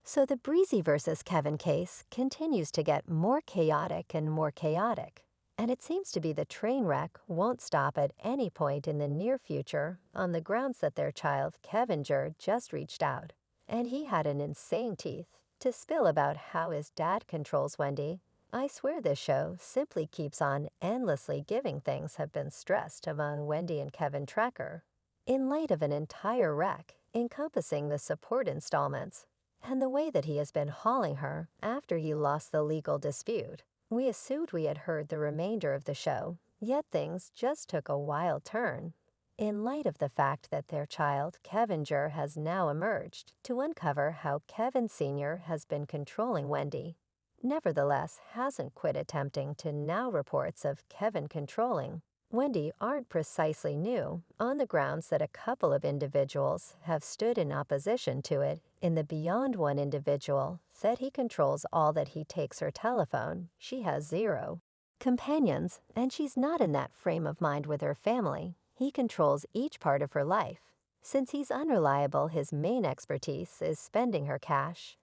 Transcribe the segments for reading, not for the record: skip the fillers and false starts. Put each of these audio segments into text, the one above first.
So the Breezy versus Kevin case continues to get more chaotic and more chaotic. And it seems to be the train wreck won't stop at any point in the near future on the grounds that their child, Kevinger, just reached out. And he had an insane teeth to spill about how his dad controls Wendy. I swear this show simply keeps on endlessly giving things have been stressed among Wendy and Kevin Tracker. In light of an entire wreck encompassing the support installments, and the way that he has been hauling her after he lost the legal dispute, we assumed we had heard the remainder of the show, yet things just took a wild turn. In light of the fact that their child, Kevinger, has now emerged to uncover how Kevin Sr. has been controlling Wendy, nevertheless hasn't quit attempting to now reports of Kevin controlling Wendy aren't precisely new, on the grounds that a couple of individuals have stood in opposition to it. In the beyond one individual said he controls all that he takes her telephone, she has zero companions, and she's not in that frame of mind with her family. He controls each part of her life. Since he's unreliable, his main expertise is spending her cash,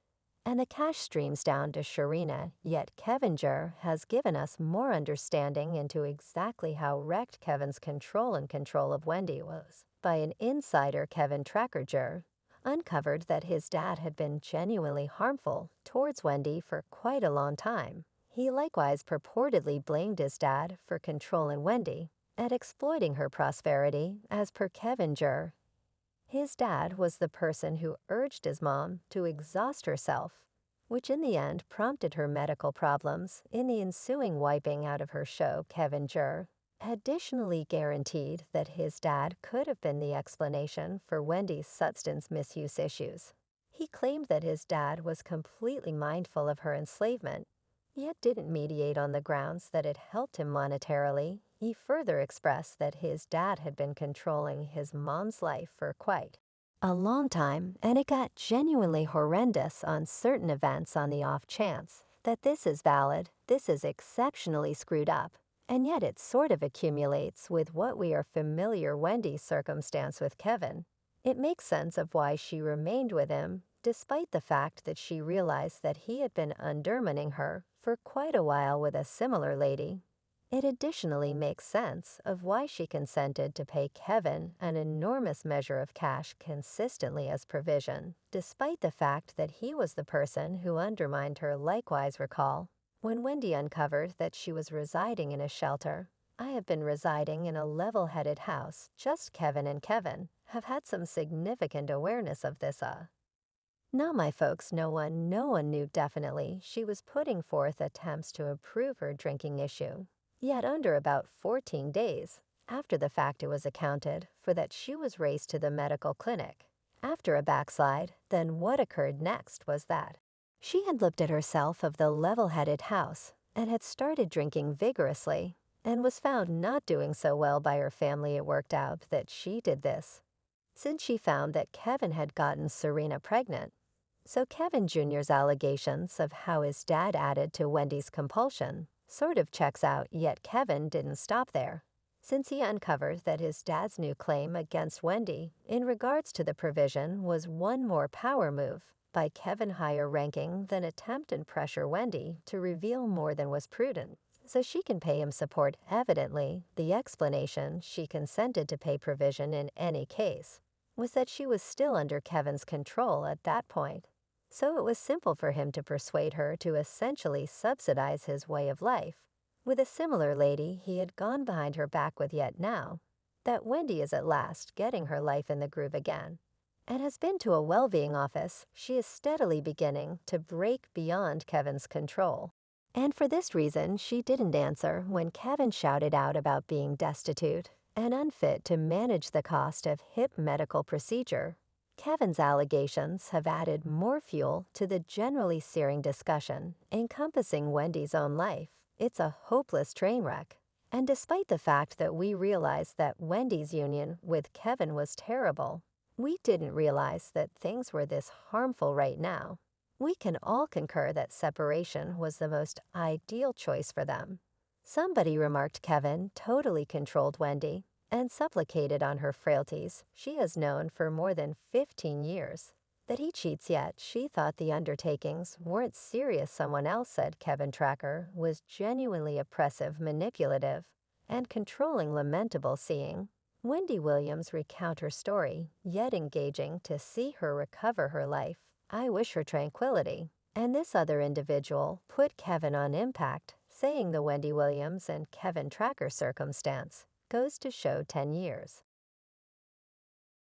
and the cash streams down to Sharina, yet Kevinger has given us more understanding into exactly how wrecked Kevin's control of Wendy was by an insider. Kevin Trackerger uncovered that his dad had been genuinely harmful towards Wendy for quite a long time. He likewise purportedly blamed his dad for controlling Wendy and exploiting her prosperity. As per Kevinger, his dad was the person who urged his mom to exhaust herself, which in the end prompted her medical problems in the ensuing wiping out of her show. Kevinger additionally guaranteed that his dad could have been the explanation for Wendy's substance misuse issues. He claimed that his dad was completely mindful of her enslavement, yet didn't mediate on the grounds that it helped him monetarily. He further expressed that his dad had been controlling his mom's life for quite a long time, and it got genuinely horrendous on certain events. On the off chance that this is valid, this is exceptionally screwed up, and yet it sort of accumulates with what we are familiar Wendy's circumstance with Kevin. It makes sense of why she remained with him, despite the fact that she realized that he had been undermining her for quite a while with a similar lady. It additionally makes sense of why she consented to pay Kevin an enormous measure of cash consistently as provision, despite the fact that he was the person who undermined her. Likewise, recall when Wendy uncovered that she was residing in a shelter. I have been residing in a level-headed house. Just Kevin and Kevin have had some significant awareness of this. Now, my folks, no one knew definitely she was putting forth attempts to improve her drinking issue. Yet under about 14 days after the fact, it was accounted for that she was raced to the medical clinic. After a backslide, then what occurred next was that she had looked at herself of the level-headed house and had started drinking vigorously and was found not doing so well by her family. It worked out that she did this since she found that Kevin had gotten Serena pregnant. So Kevin Jr.'s allegations of how his dad added to Wendy's compulsion sort of checks out, yet Kevin didn't stop there, since he uncovered that his dad's new claim against Wendy in regards to the provision was one more power move by Kevin, higher ranking than attempt and pressure Wendy to reveal more than was prudent, so she can pay him support. Evidently, the explanation she consented to pay provision in any case was that she was still under Kevin's control at that point. So it was simple for him to persuade her to essentially subsidize his way of life with a similar lady he had gone behind her back with. Yet now that Wendy is at last getting her life in the groove again and has been to a well-being office, she is steadily beginning to break beyond Kevin's control. And for this reason, she didn't answer when Kevin shouted out about being destitute and unfit to manage the cost of hip medical procedure. Kevin's allegations have added more fuel to the generally searing discussion encompassing Wendy's own life. It's a hopeless train wreck. And despite the fact that we realized that Wendy's union with Kevin was terrible, we didn't realize that things were this harmful right now. We can all concur that separation was the most ideal choice for them. Somebody remarked Kevin totally controlled Wendy and supplicated on her frailties she has known for more than 15 years. That he cheats yet, she thought the undertakings weren't serious. Someone else said Kevin Tracker was genuinely oppressive, manipulative, and controlling. Lamentable seeing Wendy Williams recount her story, yet engaging to see her recover her life. I wish her tranquility. And this other individual put Kevin on impact, saying the Wendy Williams and Kevin Tracker circumstance goes to show 10 years.